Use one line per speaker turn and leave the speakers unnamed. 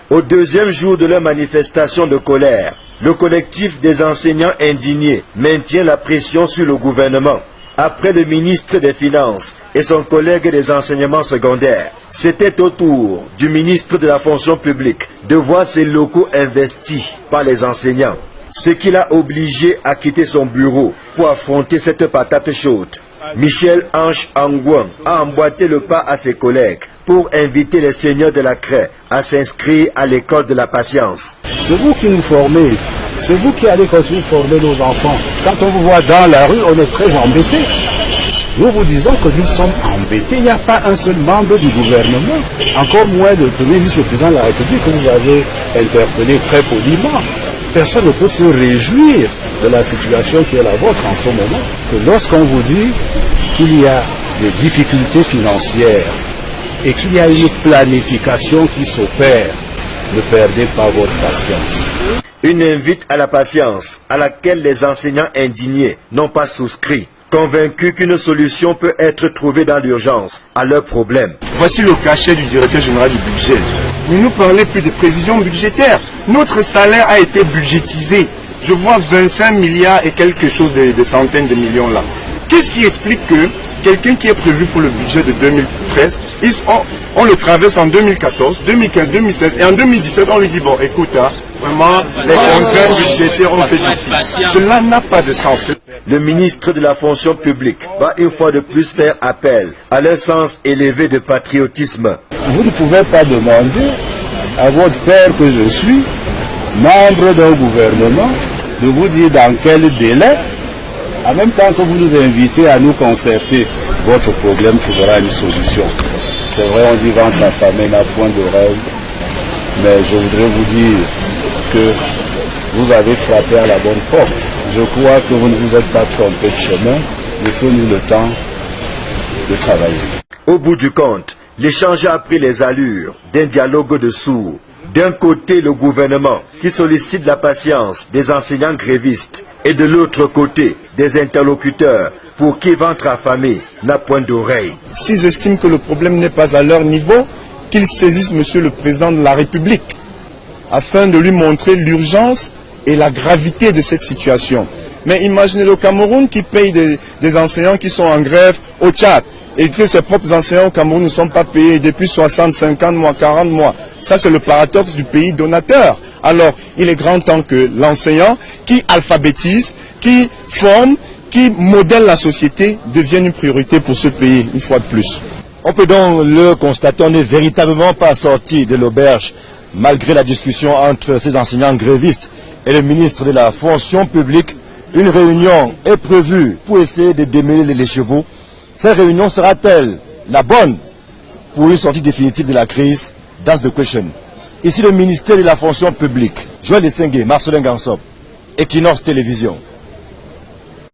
Au deuxième jour de leur manifestation de colère, le collectif des enseignants indignés maintient la pression sur le gouvernement. Après le ministre des Finances et son collègue des enseignements secondaires, c'était au tour du ministre de la fonction publique de voir ses locaux investis par les enseignants, ce qui l'a obligé à quitter son bureau pour affronter cette patate chaude. Michel Ange Angouan a emboîté le pas à ses collègues pour inviter les seigneurs de la craie à s'inscrire à l'école de la patience.
C'est vous qui nous formez, c'est vous qui allez continuer de former nos enfants. Quand on vous voit dans la rue, on est très embêtés. Nous vous disons que nous sommes embêtés. Il n'y a pas un seul membre du gouvernement, encore moins le Premier ministre, le Président de la République, que vous avez interpellé très poliment. Personne ne peut se réjouir de la situation qui est la vôtre en ce moment, que lorsqu'on vous dit qu'il y a des difficultés financières et qu'il y a une planification qui s'opère, ne perdez pas votre patience.
Une invite à la patience à laquelle les enseignants indignés n'ont pas souscrit, convaincus qu'une solution peut être trouvée dans l'urgence à leurs problèmes.
Voici le cachet du directeur général du budget. Ne nous parlez plus de prévisions budgétaires. Notre salaire a été budgétisé. Je vois 25 milliards et quelque chose de centaines de millions là. Qu'est-ce qui explique que quelqu'un qui est prévu pour le budget de 2013, on le traverse en 2014, 2015, 2016 et en 2017 on lui dit bon écoute, vraiment les contraintes budgétaires ont fait ceci. Cela n'a pas de sens.
Le ministre de la fonction publique va une fois de plus faire appel à leur sens élevé de patriotisme.
Vous ne pouvez pas demander à votre père que je suis, membre d'un gouvernement, de vous dire dans quel délai, en même temps que vous nous invitez à nous concerter, votre problème trouvera une solution. C'est vrai, on dit ventre affamé n'a point d'oreille, mais je voudrais vous dire que vous avez frappé à la bonne porte. Je crois que vous ne vous êtes pas trompé de chemin. Laissez-nous le temps de travailler.
Au bout du compte, l'échange a pris les allures d'un dialogue de sourds. D'un côté, le gouvernement qui sollicite la patience des enseignants grévistes et de l'autre côté, des interlocuteurs pour qui ventre affamé n'a point d'oreille.
S'ils estiment que le problème n'est pas à leur niveau, qu'ils saisissent Monsieur le Président de la République afin de lui montrer l'urgence et la gravité de cette situation. Mais imaginez le Cameroun qui paye des enseignants qui sont en grève au Tchad et que ses propres enseignants au Cameroun ne sont pas payés depuis 60, 50 mois, 40 mois. Ça, c'est le paradoxe du pays donateur. Alors, il est grand temps que l'enseignant qui alphabétise, qui forme, qui modèle la société devienne une priorité pour ce pays, une fois de plus.
On peut donc le constater, on n'est véritablement pas sorti de l'auberge, malgré la discussion entre ces enseignants grévistes et le ministre de la fonction publique. Une réunion est prévue pour essayer de démêler les chevaux. Cette réunion sera-t-elle la bonne pour une sortie définitive de la crise? That's the question. Ici le ministère de la fonction publique. Joël Essengé, Marcelin Gansop, Equinox Télévision.